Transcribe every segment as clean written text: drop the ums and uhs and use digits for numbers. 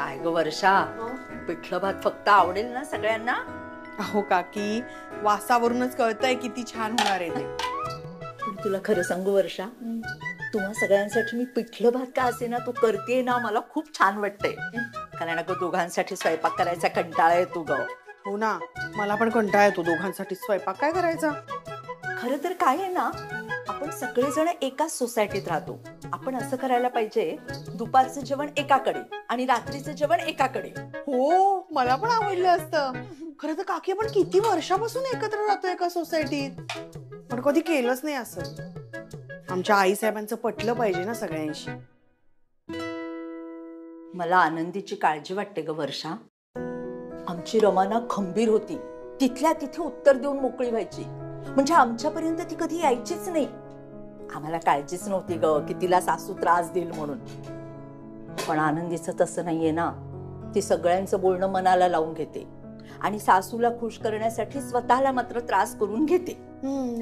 काय ग वर्षा, पिठलं भात फक्त आवडेल ना सगळ्यांना? अहो काकी, वासावरूनच कळतंय किती छान होणार आहे ते. पण तुला खरं सांगू वर्षा, तुम्हा सगळ्यांसाठी मी पिठलं भात का असे ना तू करते ना, मला खूप छान वाटतंय. कारण अगं दोघांसाठी स्वयंपाक करायचा कंटाळा येतो ग. हो ना, मला पण कंटाळा येतो दोघांसाठी स्वयंपाक काय करायचा. खरं तर काय आहे ना, आपण सगळेजण एकाच सोसायटीत राहतो. आपण असं करायला पाहिजे, दुपारचं जेवण एकाकडे आणि रात्रीचं जेवण एकाकडे. हो, मला पण आवडलं असतं. खरं तर काकी आपण किती वर्षापासून एकत्र राहतो एका सोसायटीत, पण कधी केलंच नाही असं. आमच्या आई साहेबांचं पटलं पाहिजे ना सगळ्यांशी. मला आनंदीची काळजी वाटते ग वर्षा. आमची रमाना खंबीर होती, तिथल्या तिथे उत्तर देऊन मोकळी व्हायची. म्हणजे आमच्यापर्यंत ती कधी यायचीच नाही. आम्हाला काळजीच नव्हती ग की तिला सासू त्रास देईल म्हणून. पण आनंदीचं तसं नाहीये ना. ती सगळ्यांचं बोलणं मनाला लावून घेते आणि सासूला खुश करण्यासाठी स्वतःला मात्र त्रास करून घेते.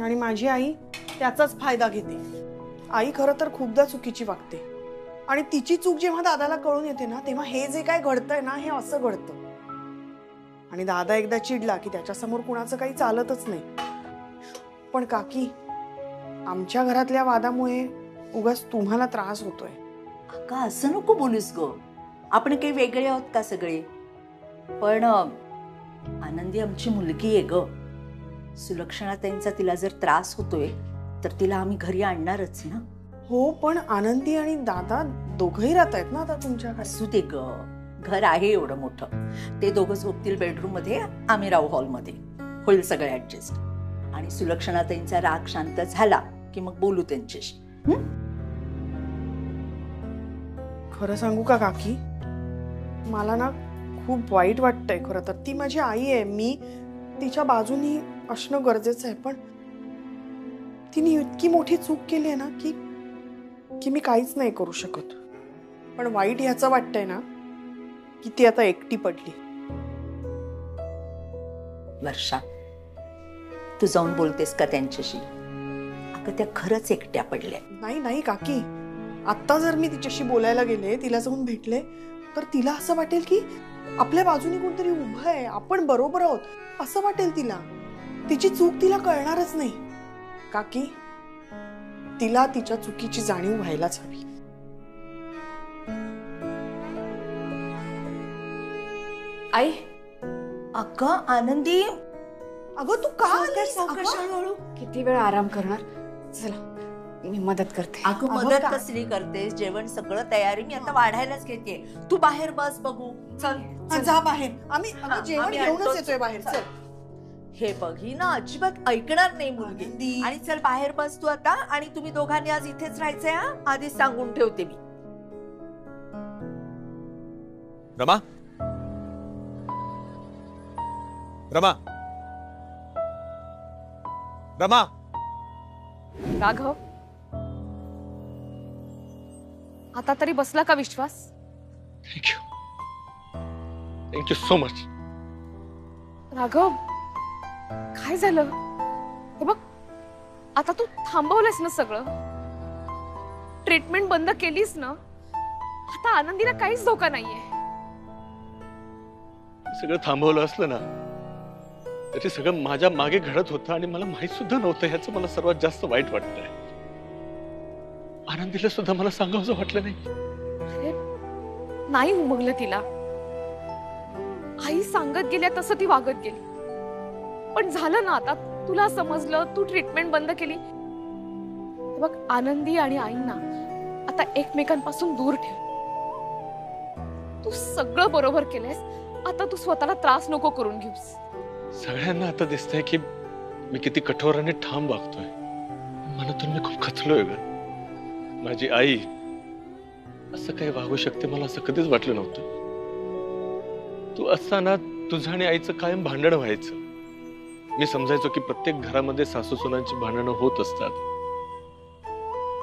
आणि माझी आई त्याचाच फायदा घेते. आई खरं तर खूपदा चुकीची वागते आणि तिची चूक जेव्हा दादाला कळून येते ना, तेव्हा हे जे काय घडतंय ना, हे असं घडतं. आणि दादा एकदा चिडला की त्याच्यासमोर कुणाचं काही चालतच नाही. पण काकी, आमच्या घरातल्या वादामुळे उगाच तुम्हाला त्रास होतोय. अगं असं नको बोलूस ग. आपण काही वेगळे आहोत का सगळे? पण आनंदी आमची मुलगी आहे ग. सुलक्षणा त्यांचा तिला जर त्रास होतोय तर तिला आम्ही घरी आणणारच ना. हो, पण आनंदी आणि दादा दोघंही राहत आहेत ना आता तुमच्याकडे. असू दे ग, घर आहे एवढं मोठं. ते दोघं झोपतील बेडरूम मध्ये, आम्ही राहू हॉलमध्ये. होईल सगळं ऍडजस्ट. आणि सुलक्षणा त्यांचा राग शांत झाला की मग बोलू त्यांच्याशी. खरं सांगू का काकी, मला ना खूप वाईट वाटतंय. खरं तर ती माझी आई आहे, मी तिच्या बाजूनी असणं गरजेचं आहे. पण तिने इतकी मोठी चूक केली आहे ना की मी काहीच नाही करू शकत. पण वाईट ह्याचं वाटतंय ना की ती आता एकटी पडली. वर्षा, तू जाऊन बोलतेस का त्यांच्याशी? अगं त्या खरंच एकट्या पडल्या. नाही काकी, आता जर मी तिच्याशी बोलायला गेले, तिला जाऊन भेटले, तर तिला असं वाटेल की आपल्या बाजूने कोणतरी उभं आहे, आपण बरोबर आहोत असं वाटेल तिला. तिची चूक तिला कळणारच नाही. काकी, तिला तिच्या चुकीची जाणीव व्हायलाच हवी. आई, अगं आनंदी, अगं तू का आलीस? किती वेळ आराम करणार? चला मी मदत करते. अगं मदत कसली करतेस? जेवण सगळं तयारी मी आता वाढायलाच घेते. तू बाहेर बस बघू. चल जा बाहेर. आम्ही जेवण घेऊनच येतोय बाहेर. चल. हे बघ, ही ना अजिबात ऐकणार नाही मुलगी. आणि चल बाहेर बस तू आता. आणि तुम्ही दोघांनी आज इथेच राहायचंय हा, आधीच सांगून ठेवते मी. रमा, रमा, रमा. राघव, आता तरी बसला का विश्वास? Thank you so much. राघव, काय झालं? हे बघ, आता तू थांबवलंस ना सगळं, ट्रीटमेंट बंद केलीस ना, आता आनंदीला काहीच धोका नाहीये. सगळं थांबवलं असलं ना तरी सगळं माझ्या मागे घडत होतं आणि मला माहित सुद्धा नव्हतं. ह्याचं मला सर्वात जास्त वाईट वाटतंय. आनंदीला सुद्धा मला सांगावंसं वाटलं नाही. अरे नाही उमगलं तिला. आई सांगत गेल्या तसं ती वागत गेली. पण झालं ना, आता तुला समजलं, तू ट्रीटमेंट बंद केली. बघ, आनंदी आणि आईंना आता एकमेकांपासून दूर ठेव. तू सगळं बरोबर केलंयस. आता तू स्वतःला त्रास नको करून घेऊस. सगळ्यांना आता दिसतंय की मी किती कठोर आणि ठाम वागतोय. मनातून मी खूप खचलोय ग. माझी आई असं काही वागू शकते मला असं कधीच वाटलं नव्हतं. तू असताना तुझं आणि आईचं कायम भांडण व्हायचं. मी समजायचो की प्रत्येक घरामध्ये सासू सुनांची भांडणं होत असतात.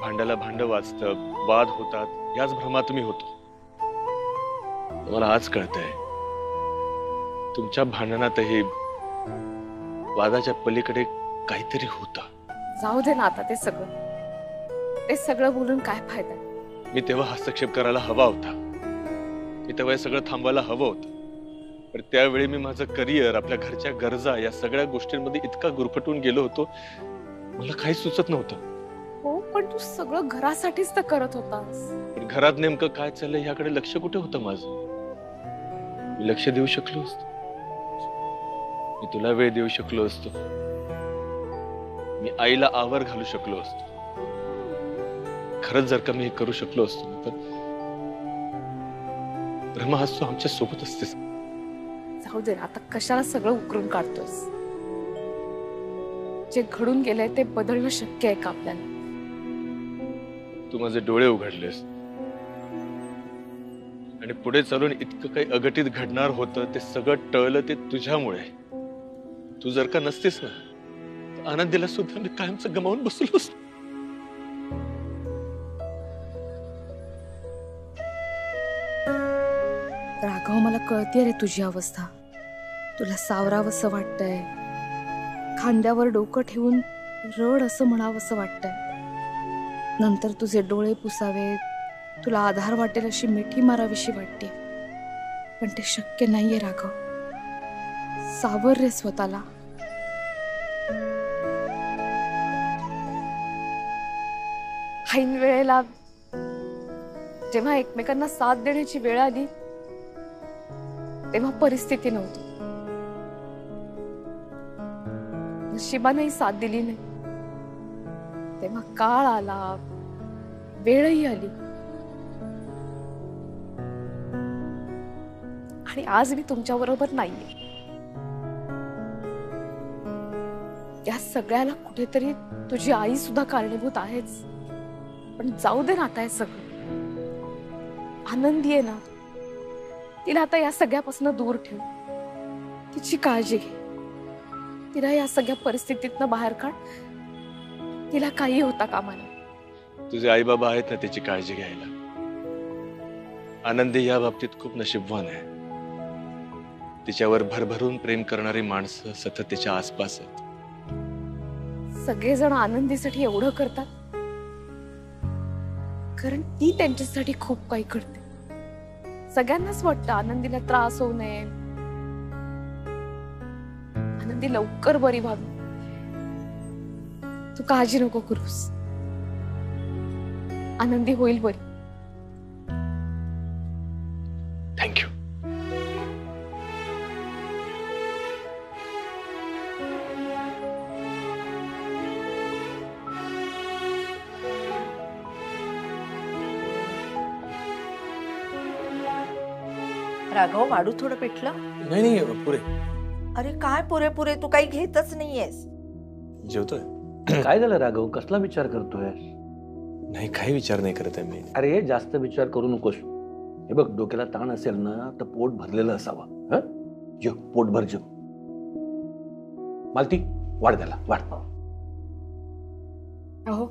भांड्याला भांड वाजतं, वाद होतात, याच भ्रमात मी होतो. मला आज कळतंय तुमच्या भांडणातही वादाच्या पलीकडे काहीतरी होतं. जाऊ दे ना आता ते सगळं बोलून काय फायदा? मी तेव्हा हस्तक्षेप करायला हवा होता. मी तेव्हा हे सगळं थांबवायला हवं होतं. पण त्यावेळी मी माझं करिअर, आपल्या घरच्या गरजा या सगळ्या गोष्टींमध्ये इतका गुरफटून गेलो होतो, मला काही सुचत नव्हतं. हो, पण तू सगळं घरासाठीच तर करत होतास. पण घरात नेमकं काय चाललंय ह्याकडे लक्ष कुठे होतं माझं? मी लक्ष देऊ शकलो असतो, मी तुला वेळ देऊ शकलो असतो, मी आईला आवर घालू शकलो असतो. खरंच जर का मी हे करू शकलो असतो ना, तर रमा आज तू आमच्या सोबत असतेस. जाऊ दे, आता कशाला सगळं उकरून काढतोस? जे घडून गेलंय ते बदलणं शक्य आहे का आपल्याला? तू माझे डोळे उघडलेस आणि पुढे चालून इतकं काही अघटित घडणार होतं, ते सगळं टळलं ते तुझ्यामुळे. तू जर का नसतेस ना, तर आनंदीला सुद्धा मी कायमचं गमावून बसलो असतो. राघव, मला कळते रे तुझी अवस्था. तुला सावरावंसं वाटतंय, खांद्यावर डोकं ठेवून रड असं म्हणावंसं वाटतंय. नंतर तुझे डोळे पुसावे, तुला आधार वाटेल अशी मिठी मारावीशी वाटते. पण ते शक्य नाहीये राघव. सावर रे स्वतःला. ऐन वेळेला जेव्हा एकमेकांना साथ देण्याची वेळ आली, तेव्हा परिस्थिती नव्हती. नशिबानेही साथ दिली नाही. तेव्हा काळ आला, वेळही आली. आणि आज मी तुमच्या बरोबर नाहीये. या सगळ्याला कुठेतरी तुझी आई सुद्धा कारणीभूत आहेच. पण जाऊ दे ना आता हे सगळं. आनंदी आहे ना, तिला आता या सगळ्यापासून दूर ठेव. तिची काळजी घे. तिला या सगळ्या परिस्थितीतनं बाहेर काढ. तिला काही होता कामा नये. तुझे आई बाबा आहेत ना त्याची काळजी घ्यायला. आनंदी या बाबतीत खूप नशीबवान आहे. तिच्यावर भरभरून प्रेम करणारी माणसं सतत तिच्या आसपास आहेत. सगळेजण आनंदीसाठी एवढं करतात कारण ती त्यांच्यासाठी खूप काही करते. सगळ्यांनाच वाटतं आनंदीला त्रास होऊ नये, आनंदी लवकर बरी व्हावी. तू काळजी नको करूस. आनंदी होईल बरी. थँक्यू. राघव, वाढू थोडं पेटलं? नाही नाही पुरे. अरे काय पुरे पुरे, तू काही घेतच नाहीयेस. जेवतोय. काय झालं राघव, कसला विचार करतोय? नाही, काही विचार नाही करत आहे मी. अरे जास्त विचार करू नकोस. हे बघ, डोक्याला ताण असेल ना तर पोट भरलेलं असावं. हं? जेव, पोट भर जेव. मालती, वाढ त्याला, वाढ. अहो,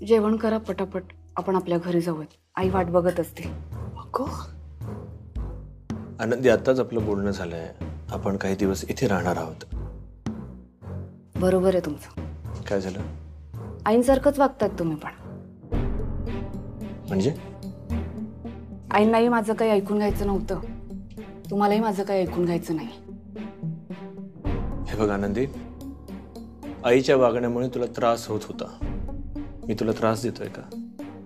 जेवण करा पटापट. आपण आपल्या घरी जाऊयात. आई वाट बघत असते. अगं, आनंदी, आताच आपलं बोलणं झालंय. आपण काही दिवस इथे राहणार आहोत. बरोबर आहे तुमचं. काय झालं? आईंसारखंच वागतात तुम्ही पण. म्हणजे? आईंनाही माझं काही ऐकून घ्यायचं नव्हतं. तुम्हालाही माझं काही ऐकून घ्यायचं नाही. हे बघ आनंदी, आईच्या वागण्यामुळे तुला त्रास होत होता. मी तुला त्रास देतोय का?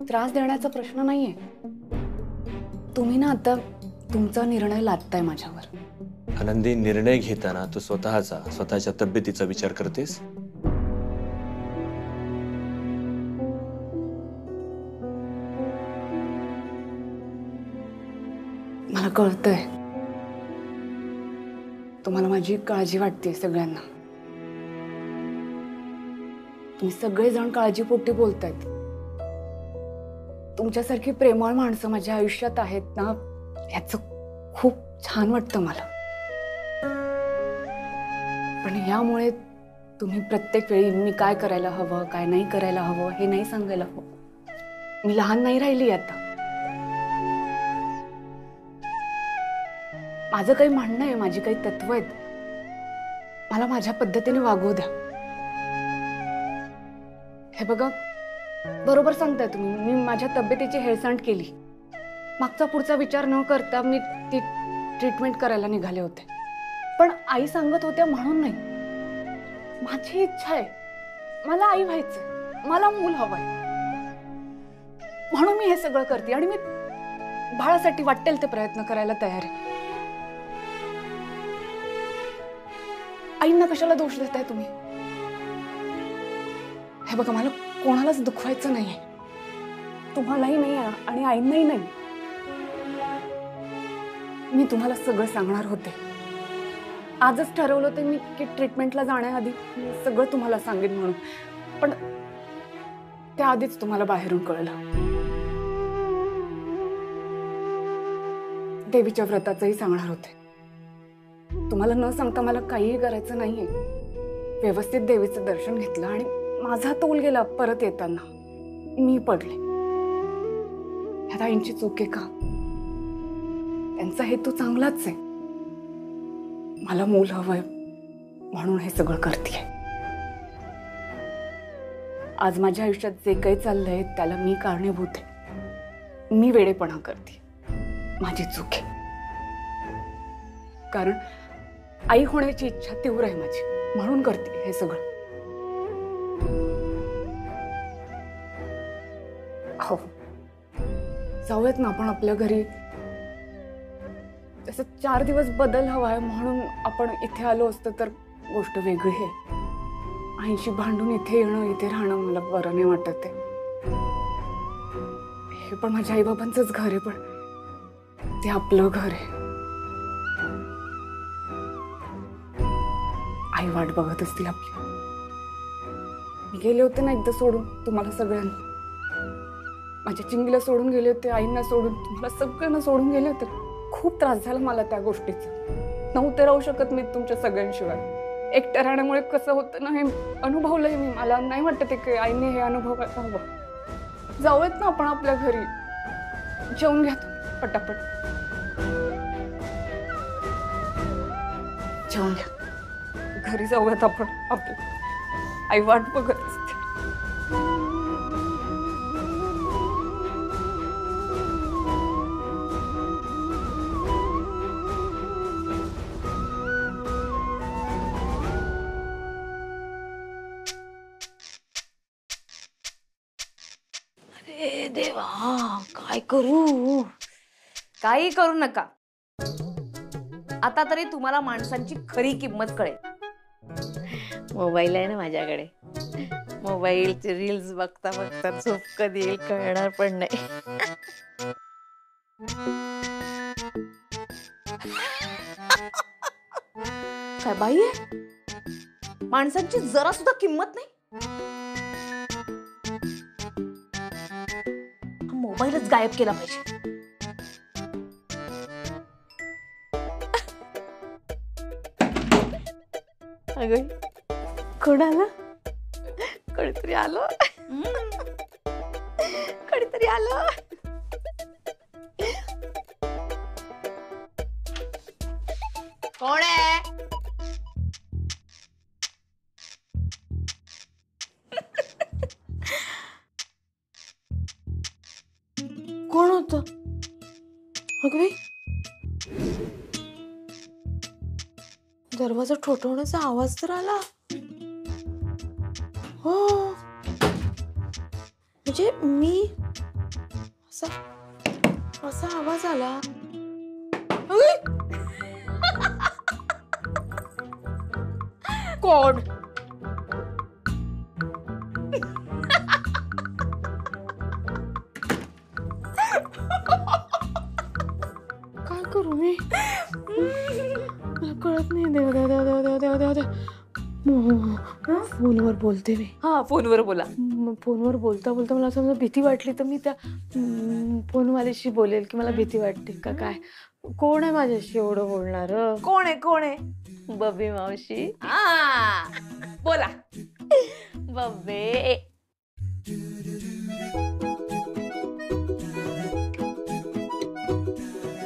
त्रास देण्याचा प्रश्न नाहीये. तुम्ही ना आता तुमचा निर्णय लादताय माझ्यावर. आनंदी, निर्णय घेताना तू स्वतःच्या तब्येतीचा विचार करतेस? मला कळतंय तुम्हाला माझी काळजी वाटते. सगळ्यांना तुम्ही सगळेजण काळजीपोटी बोलतायत. तुमच्यासारखी प्रेमळ माणसं माझ्या आयुष्यात आहेत ना, याचं खूप छान वाटतं मला. पण यामुळे तुम्ही प्रत्येक वेळी मी काय करायला हवं, काय नाही करायला हवं हे नाही सांगायला हवं. मी लहान नाही राहिली आता. माझं काही म्हणणं आहे, माझी काही तत्व आहेत. मला माझ्या पद्धतीने वागवू द्या. हे बघा, बरोबर सांगताय तुम्ही. मी माझ्या तब्येतीची हेळसांड केली. मागचा पुढचा विचार न करता मी ती ट्रीटमेंट करायला निघाले होते. पण आई सांगत होत्या म्हणून नाही. माझी इच्छा आहे, मला आई व्हायचंय, मला मूल हवंय, म्हणून मी हे सगळं करते आणि मी बाळासाठी वाटेल ते प्रयत्न करायला तयार आहे. आईंना कशाला दोष देताय तुम्ही? हे बघा, मला कोणालाच दुखवायचं नाहीये, तुम्हालाही नाही आणि आईंनाही नाही. मी तुम्हाला सगळं सांगणार होते. आजच ठरवलं होतं मी की ट्रीटमेंटला जाण्याआधी सगळं तुम्हाला सांगेन म्हणून, पण त्याआधीच तुम्हाला बाहेरून कळलं. देवीच्या व्रताचंही सांगणार होते. तुम्हाला न सांगता मला काहीही करायचं नाहीये. व्यवस्थित देवीचं दर्शन घेतलं आणि माझा तोल गेला. परत येताना मी पडले. ह्यात आईंची चूक आहे का? त्यांचा हेतू चांगलाच आहे. मला मूल हवंय म्हणून हे सगळं करतेय. आज माझ्या आयुष्यात जे काही चाललंय त्याला मी कारणीभूत आहे. मी वेडेपणा करते, माझी चूक आहे. कारण आई होण्याची इच्छा तीव्र आहे माझी, म्हणून करते हे सगळं. हो, जाऊयात ना आपण आपल्या घरी. तसं 4 दिवस बदल हवाय म्हणून आपण इथे आलो असतो तर गोष्ट वेगळी आहे. आईशी भांडून इथे येणं, इथे राहणं मला बरं नाही वाटत आहे. हे पण माझ्या आईबाबांचंच घर आहे, पण ते आपलं घर आहे. आई वाट बघत असतील आपली. मी गेले होते ना एकदा सोडून तुम्हाला सगळ्यांना. माझ्या चिंगीला सोडून गेले होते, आईंना सोडून, तुम्हाला सगळ्यांना सोडून गेले होते. खूप त्रास झाला मला त्या गोष्टीचा. नव्हते राहू शकत मी तुमच्या सगळ्यांशिवाय. एकट्या राहण्यामुळे कसं होतं ना हे अनुभवलंय मी. मला नाही वाटत की आईने हे अनुभवायला हवं. जाऊयात ना आपण आपल्या घरी. जेवून घ्या तुम्ही पटापट. जेवून घ्या. घरी जाऊयात आपण. आपलं आई वाट बघत असते. अरे देवा, काय करू? काही करू नका. आता तरी तुम्हाला माणसांची खरी किंमत कळेल. मोबाईल आहे ना माझ्याकडे. मोबाईलचे रील्स बघता बघता झोप कधी येईल कळणार पण नाही. काय बाई आहे? माणसांची जरा सुद्धा किंमत नाही. हा मोबाईलच गायब केला पाहिजे. अगं कोण आलं? कोणीतरी आलं. कोणीतरी आलं. कोण आहे? कोण होत? अगं बाई, दरवाजा ठोठवण्याचा आवाज तर आला. हो, म्हणजे मी असा आवाज आला. कोण? काय करू मी? मला कळत नाही. देवा देवा देवा देवा देवा देवा देवा. फोनवर बोलते मी. हा, फोनवर बोला. फोनवर बोलता बोलता मला समजा भीती वाटली तर मी त्या फोनवाल्याशी बोलेल की मला भीती वाटते का काय. कोण आहे माझ्याशी एवढं बोलणार? कोण आहे? कोण आहे? बबी मावशी. हा, बोला. बब्बे.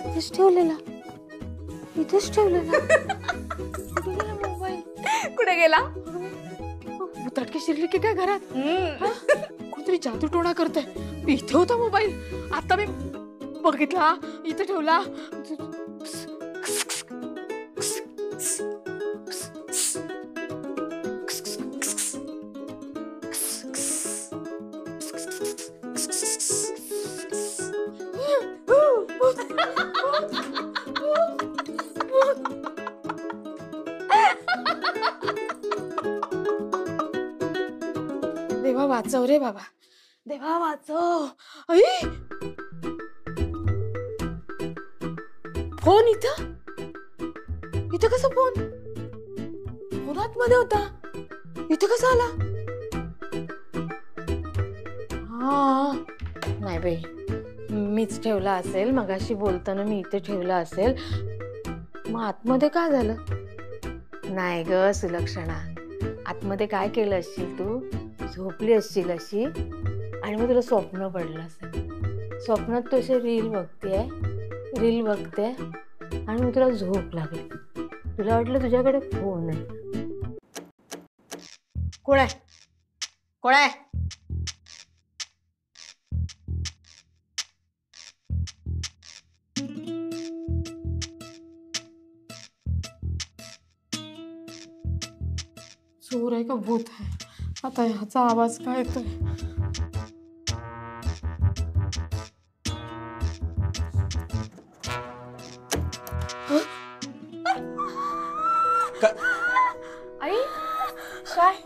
इथेच ठेवलेला. इथेच ठेवलेला. कुठे गेला मोबाईल? कुठे गेला? भुताटकी शिरली की काय घरात? कोणतरी जादू टोणा करतंय. इथे होता मोबाईल. आता मी बघितला इथे ठेवला. देवा वाचव रे बाबा, देवा वाचव. आई फोन इथं इथं कसा फोन? फोन आतमध्ये होता, इथं कसा आला? हा नाही बाई, मीच ठेवला असेल. मगाशी बोलताना मी इथे ठेवला असेल. मग आतमध्ये काय झालं? नाही ग सुलक्षणा, आतमध्ये काय केलं असशील तू? झोपली असशील अशी आणि मग तुला स्वप्न पडलं असेल. स्वप्नात तू असे रील बघते आणि मग तुला झोप लागली. तुला वाटलं तुझ्याकडे फोन आहे. कोण आहे? कोण आहे? चोर आहे का भूत आहे? आता ह्याचा आवाज काय येतोय? आई काय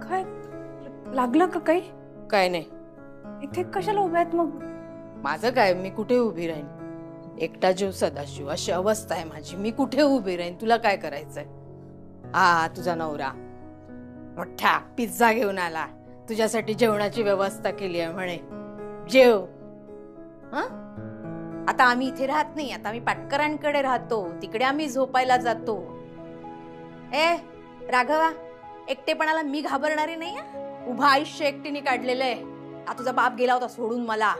काय लागलं का काही? काय नाही. इथे कशाला उभ्या आहेत मग? माझं काय, मी कुठे उभी राहीन? एकटा जीव सदाशिव अशी अवस्था आहे माझी. मी कुठे उभी राहीन? तुला काय करायचंय? हा तुझा नवरा मोठा पिझ्झा घेऊन आला, तुझ्यासाठी जेवणाची व्यवस्था केली आहे म्हणे. जेव. आता आम्ही इथे राहत नाही, आता आम्ही पाटकरांकडे राहतो. तिकडे आम्ही झोपायला जातो. ए राघवा, एकटेपणाला मी घाबरणारी नाही. उभं आयुष्य एकटीने काढलेलं आहे. आता तुझा बाप गेला होता सोडून मला,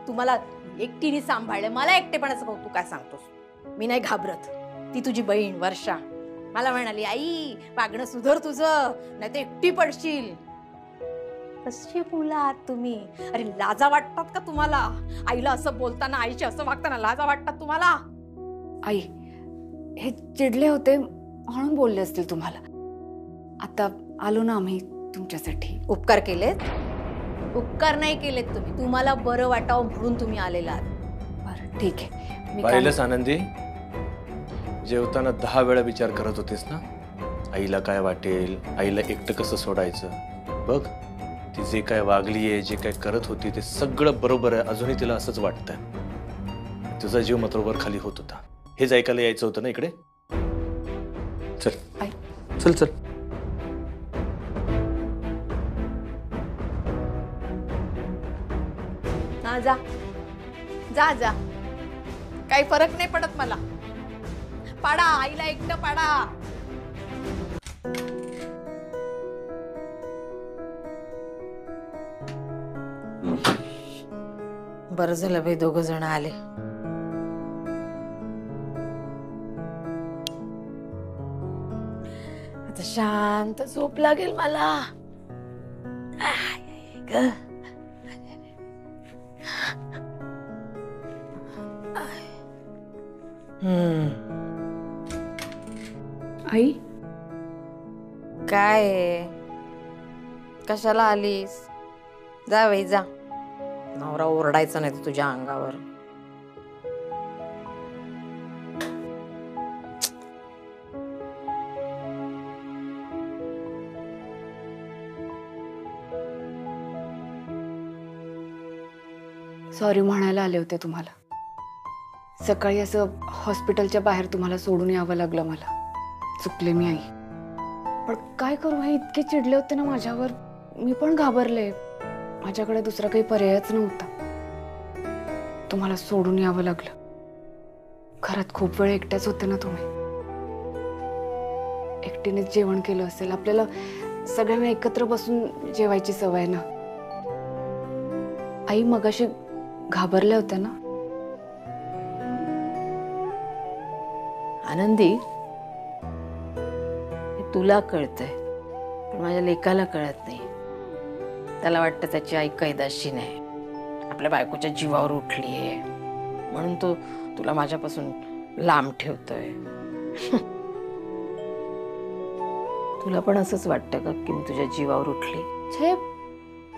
तुम्हाला एकटीने सांभाळलं. मला एकटेपणाचं कौतुक काय सांगतोस? मी नाही घाबरत. ती तुझी बहीण वर्षा मला म्हणाली, आई वागणं सुधर तुझं, नाही तर एकटी पडशील. कशी मुलं आहात तुम्ही? अरे लाजा वाटतात का तुम्हाला? आईला असं बोलताना, आईशी असं वागताना लाजा वाटतात तुम्हाला? आई हे चिडले होते म्हणून बोलले असतील तुम्हाला. आता आलो ना आम्ही तुमच्यासाठी. उपकार केलेत? उपकार नाही केलेत तुम्ही. तुम्हाला बरं वाटावं म्हणून तुम्ही आलेला आहात. बरं ठीक आहे. मी पाहिलंस आनंदी, जेवताना 10 वेळा विचार करत होतेस ना, आईला काय वाटेल, आईला एकटं कसं सोडायचं. बघ ती जे काय वागलीये, जे काय करत होती ते सगळं बरोबर आहे. अजूनही तिला असंच वाटतंय. तुझा जीव मात्र खाली होत होता. हेच ऐकायला यायचं होतं ना इकडे. चल आई. चल चल. हा जा जा जा, काही फरक नाही पडत मला. पाडा आईला एकटं पाडा. बरं झालं बाई दोघ जण आले. आता शांत झोप लागेल मला. आई काय कशाला आलीस? जा बाई जा. नवरा ओरडायचा नाही तर तुझ्या अंगावर. सॉरी म्हणायला आले होते तुम्हाला. सकाळी असं हॉस्पिटलच्या बाहेर तुम्हाला सोडून यावं लागलं मला. चुकले मी आई. पण काय करू, हे इतके चिडले होते ना माझ्यावर, मी पण घाबरले. माझ्याकडे दुसरा काही पर्यायच नव्हता. तुम्हाला सोडून यावं लागलं. घरात खूप वेळ एकट्याच होते ना तुम्ही. एकटीनेच जेवण केलं असेल. आपल्याला सगळ्यांना एकत्र बसून जेवायची सवय ना. आई मगाशी घाबरल्या होत्या ना. आनंदी, हे तुला कळतंय पण माझ्या लेकाला कळत नाही. त्याला वाटतं त्याची आई कैदाशी नाही, आपल्या बायकोच्या जीवावर उठलीये. म्हणून तो तुला माझ्यापासून लांब ठेवतोय. तुला पण असंच वाटतं का की मी तुझ्या जीवावर उठली? छे,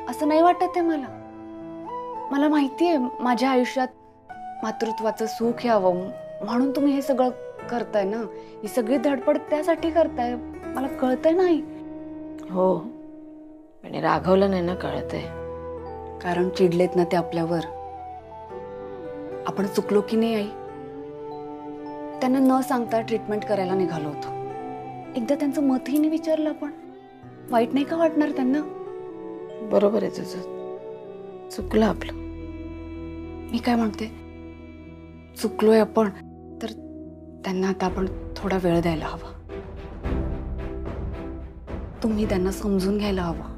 असं नाही वाटत आहे मला. मला माहिती आहे माझ्या आयुष्यात मातृत्वाचं सुख यावं म्हणून तुम्ही हे सगळं करताय ना. ही सगळी धडपड त्यासाठी करताय, मला कळतंय नाही. हो, पण राघवलं नाही ना कळतंय. कारण चिडलेत ना ते आपल्यावर. आपण चुकलो की नाही आई? त्यांना न सांगता ट्रीटमेंट करायला निघालो होतो. एकदा त्यांचं मतही नाही विचारलं आपण. वाईट नाही का वाटणार त्यांना? बरोबर आहे तुझं, चुकलं आपलं. मी काय म्हणते, चुकलोय आपण तर त्यांना आता आपण थोडा वेळ द्यायला हवा. तुम्ही त्यांना समजून घ्यायला हवं.